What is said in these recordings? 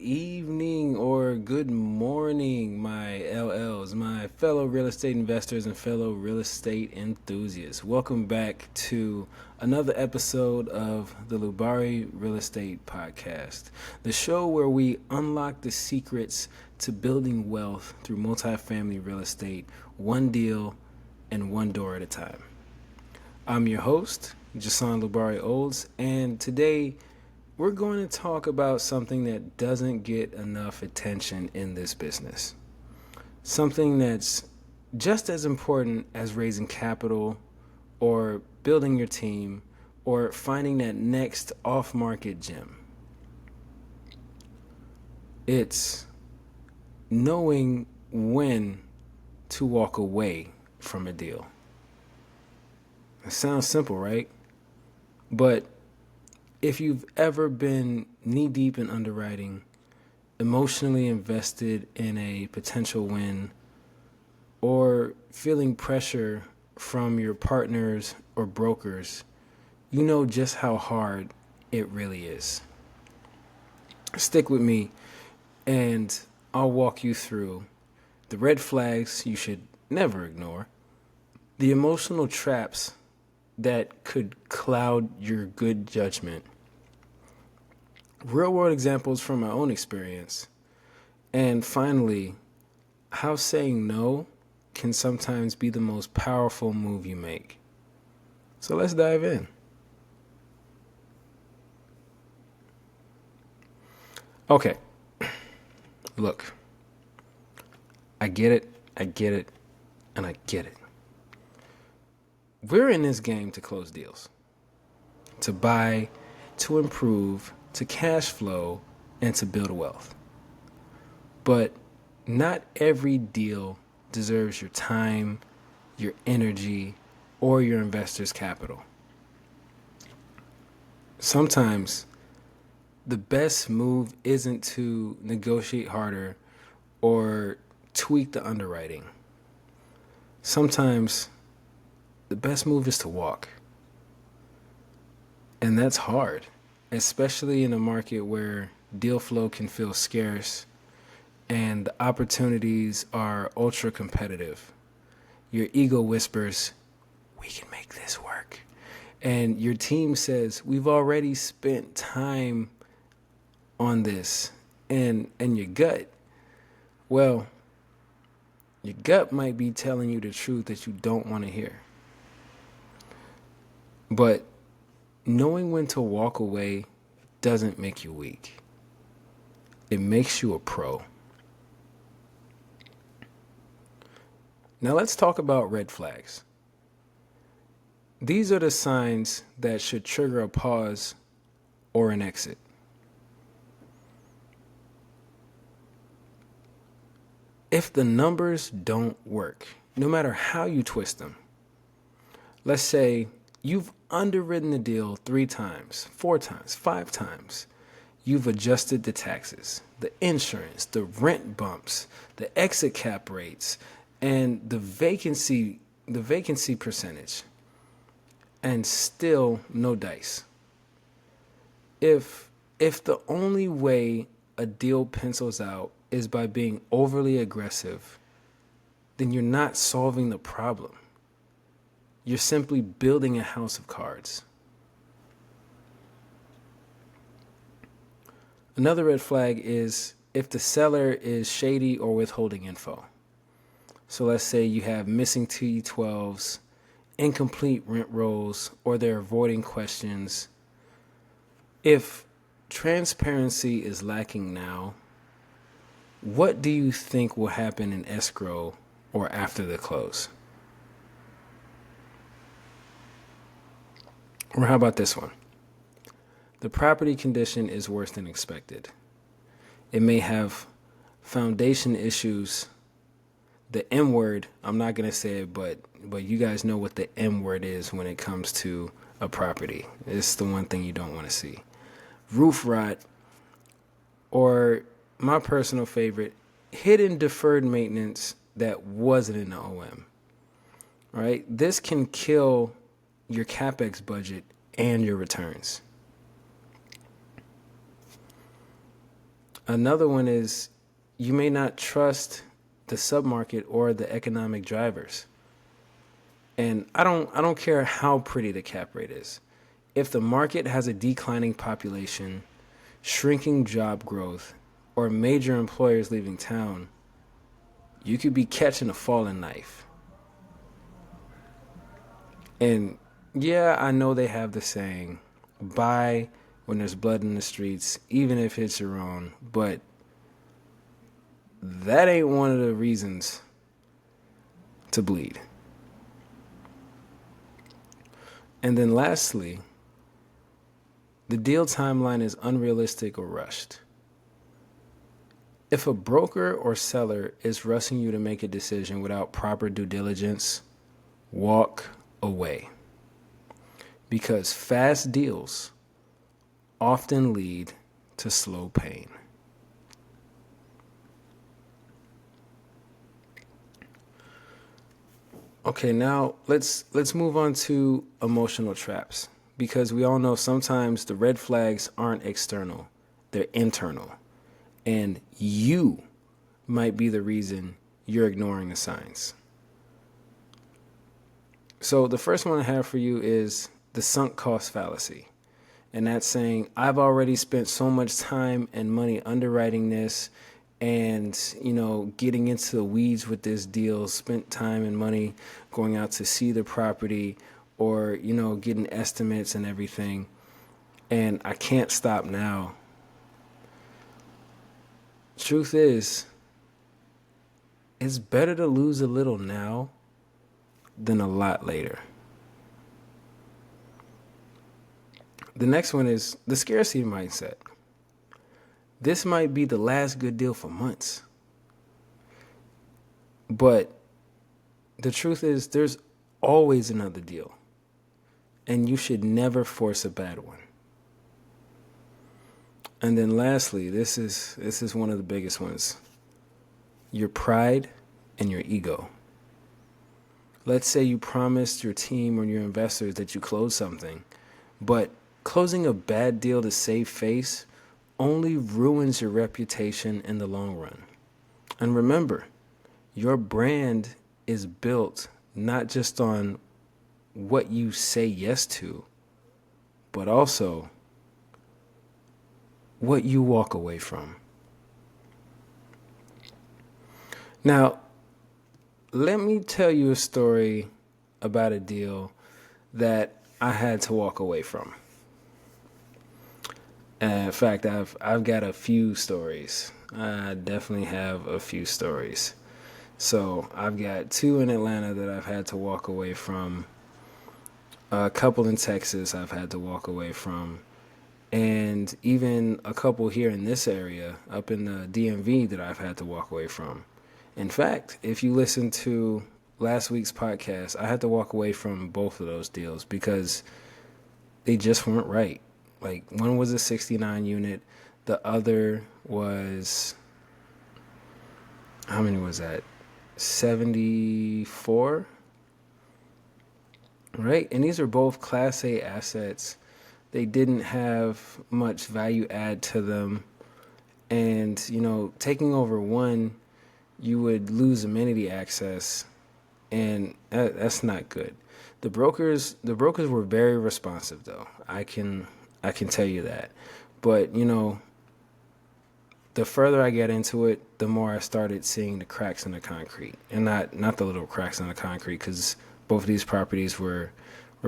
evening or good morning, my LLs, my fellow real estate investors and fellow real estate enthusiasts. Welcome back to another episode of the Lubari Real Estate Podcast, the show where we unlock the secrets to building wealth through multifamily real estate, one deal and one door at a time. I'm your host, Jason Lubari Olds, and today we're going to talk about something that doesn't get enough attention in this business. Something that's just as important as raising capital or building your team or finding that next off-market gem. It's knowing when to walk away from a deal. It sounds simple, right? But if you've ever been knee-deep in underwriting, emotionally invested in a potential win, or feeling pressure from your partners or brokers, you know just how hard it really is. Stick with me, and I'll walk you through the red flags you should never ignore, the emotional traps that could cloud your good judgment, real world examples from my own experience, and finally, how saying no can sometimes be the most powerful move you make. So let's dive in. Okay, look, I get it, and I get it. We're in this game to close deals, to buy, to improve, to cash flow, and to build wealth. But not every deal deserves your time, your energy, or your investor's capital. Sometimes the best move isn't to negotiate harder or tweak the underwriting. Sometimes the best move is to walk. And that's hard, especially in a market where deal flow can feel scarce and the opportunities are ultra competitive. Your ego whispers, "We can make this work." And your team says, "We've already spent time on this." And your gut, well, your gut might be telling you the truth that you don't want to hear. But knowing when to walk away doesn't make you weak. It makes you a pro. Now let's talk about red flags. These are the signs that should trigger a pause or an exit. If the numbers don't work, no matter how you twist them, let's say you've underwritten the deal 3 times, 4 times, 5 times. You've adjusted the taxes, the insurance, the rent bumps, the exit cap rates, and the vacancy percentage, and still no dice. If the only way a deal pencils out is by being overly aggressive, then you're not solving the problem. You're simply building a house of cards. Another red flag is if the seller is shady or withholding info. So let's say you have missing T12s, incomplete rent rolls, or they're avoiding questions. If transparency is lacking now, what do you think will happen in escrow or after the close? Or how about this one? The property condition is worse than expected. It may have foundation issues. The M word, I'm not going to say it, but you guys know what the M word is when it comes to a property. It's the one thing you don't want to see. Roof rot, or my personal favorite, hidden deferred maintenance that wasn't in the OM. Right? This can kill your CapEx budget and your returns. Another one is you may not trust the submarket or the economic drivers. And I don't care how pretty the cap rate is. If the market has a declining population, shrinking job growth, or major employers leaving town, you could be catching a falling knife. And yeah, I know they have the saying, buy when there's blood in the streets, even if it's your own, but that ain't one of the reasons to bleed. And then lastly, the deal timeline is unrealistic or rushed. If a broker or seller is rushing you to make a decision without proper due diligence, walk away. Because fast deals often lead to slow pain. Okay, now let's move on to emotional traps, because we all know sometimes the red flags aren't external, they're internal. And you might be the reason you're ignoring the signs. So the first one I have for you is the sunk cost fallacy. And that's saying, I've already spent so much time and money underwriting this and, getting into the weeds with this deal, spent time and money going out to see the property or, getting estimates and everything. And I can't stop now. Truth is, it's better to lose a little now than a lot later. The next one is the scarcity mindset. This might be the last good deal for months. But the truth is, there's always another deal. And you should never force a bad one. And then lastly, this is one of the biggest ones. Your pride and your ego. Let's say you promised your team or your investors that you close something, but closing a bad deal to save face only ruins your reputation in the long run. And remember, your brand is built not just on what you say yes to, but also what you walk away from. Now, let me tell you a story about a deal that I had to walk away from. In fact, I've got a few stories. I definitely have a few stories. So I've got 2 in Atlanta that I've had to walk away from. A couple in Texas I've had to walk away from. And even a couple here in this area, up in the DMV, that I've had to walk away from. In fact, if you listen to last week's podcast, I had to walk away from both of those deals because they just weren't right. Like, one was a 69 unit. The other was, how many was that? 74? Right? And these are both Class A assets. They didn't have much value add to them. And, taking over one, you would lose amenity access. And that's not good. The brokers were very responsive, though. I can tell you that. But, the further I get into it, the more I started seeing the cracks in the concrete. And not the little cracks in the concrete, because both of these properties were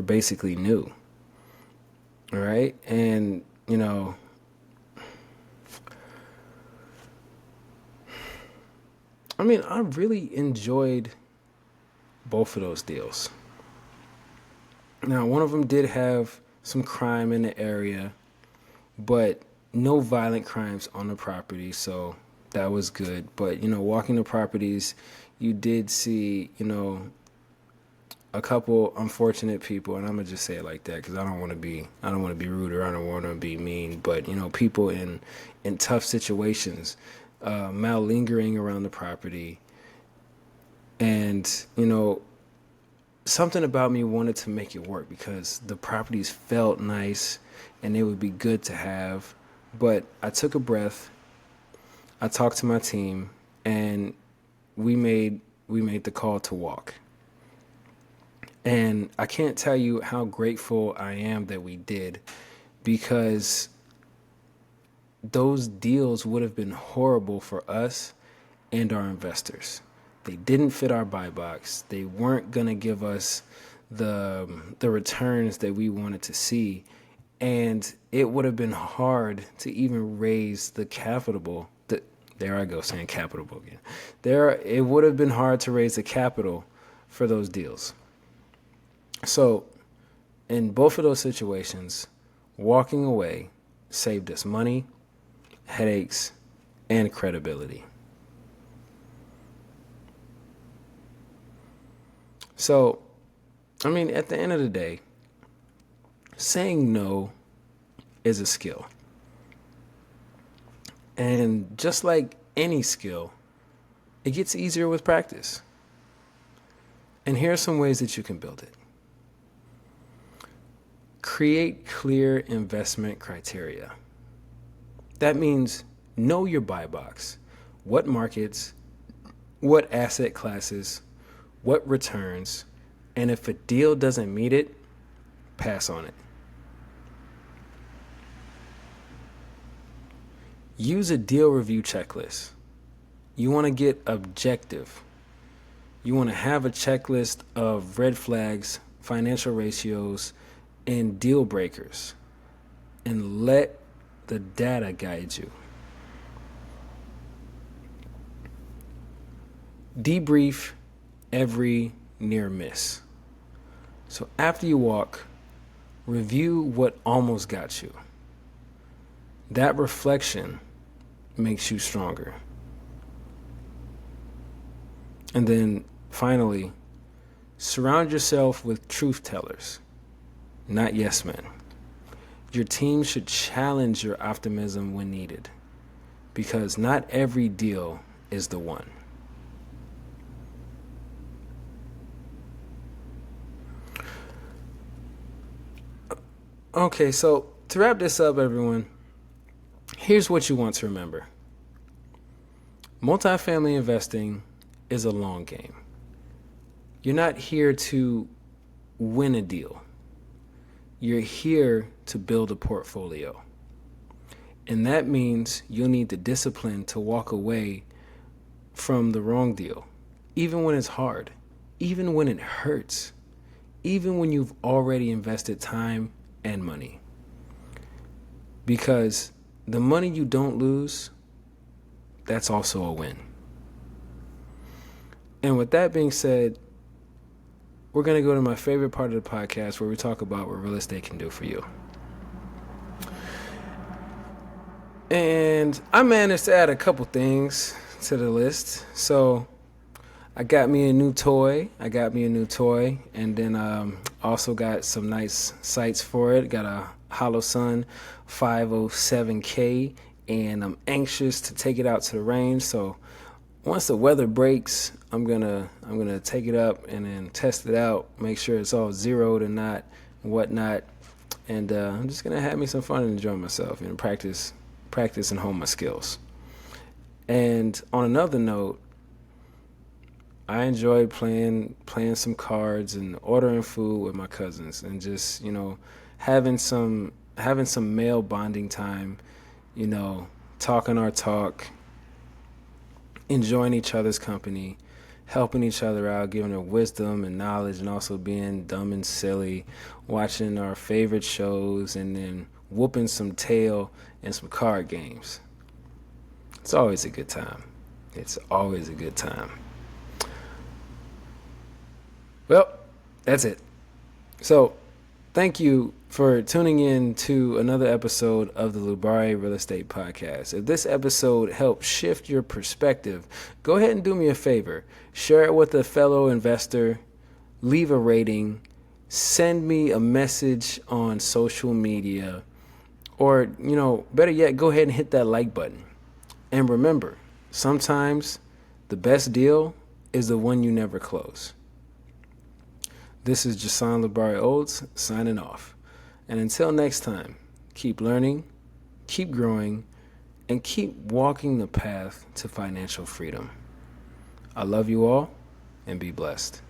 basically new. All right? And, I really enjoyed both of those deals. Now, one of them did have some crime in the area, but no violent crimes on the property, so that was good. But, walking the properties, you did see, a couple unfortunate people, and I'm gonna just say it like that because I don't want to be rude, or I don't want to be mean, but people in tough situations, malingering around the property, and something about me wanted to make it work because the properties felt nice and they would be good to have. But I took a breath I talked to my team, and we made the call to walk. And I can't tell you how grateful I am that we did, because those deals would have been horrible for us and our investors. They didn't fit our buy box. They weren't going to give us the returns that we wanted to see. And it would have been hard to even raise the capital. There I go saying capital again. It would have been hard to raise the capital for those deals. So in both of those situations, walking away saved us money, headaches, and credibility. So, I mean, at the end of the day, saying no is a skill. And just like any skill, it gets easier with practice. And here are some ways that you can build it. Create clear investment criteria. That means know your buy box. What markets, what asset classes, what returns, and if a deal doesn't meet it, pass on it. Use a deal review checklist. You want to get objective. You want to have a checklist of red flags, financial ratios, and deal breakers, and let the data guide you. Debrief every near miss. So after you walk, review what almost got you. That reflection makes you stronger. And then finally, surround yourself with truth tellers, not yes men. Your team should challenge your optimism when needed, because not every deal is the one. Okay, so to wrap this up, everyone, here's what you want to remember. Multifamily investing is a long game. You're not here to win a deal. You're here to build a portfolio. And that means you'll need the discipline to walk away from the wrong deal, even when it's hard, even when it hurts, even when you've already invested time and money. Because the money you don't lose, that's also a win. And with that being said, we're going to go to my favorite part of the podcast, where we talk about what real estate can do for you. And I managed to add a couple things to the list. So I got me a new toy. And then also got some nice sights for it. Got a Holosun 507K, and I'm anxious to take it out to the range. So once the weather breaks, I'm gonna take it up and then test it out, make sure it's all zeroed and not and whatnot. And I'm just gonna have me some fun and enjoy myself and practice and hone my skills. And on another note, I enjoy playing some cards and ordering food with my cousins, and just, having some male bonding time, talking our talk, enjoying each other's company, helping each other out, giving her wisdom and knowledge, and also being dumb and silly, watching our favorite shows, and then whooping some tail in some card games. It's always a good time. Well, that's it. So, thank you for tuning in to another episode of the Lubari Real Estate Podcast. If this episode helped shift your perspective, go ahead and do me a favor. Share it with a fellow investor, leave a rating, send me a message on social media, or, better yet, go ahead and hit that like button. And remember, sometimes the best deal is the one you never close. This is Jason Lubari Olds signing off. And until next time, keep learning, keep growing, and keep walking the path to financial freedom. I love you all, and be blessed.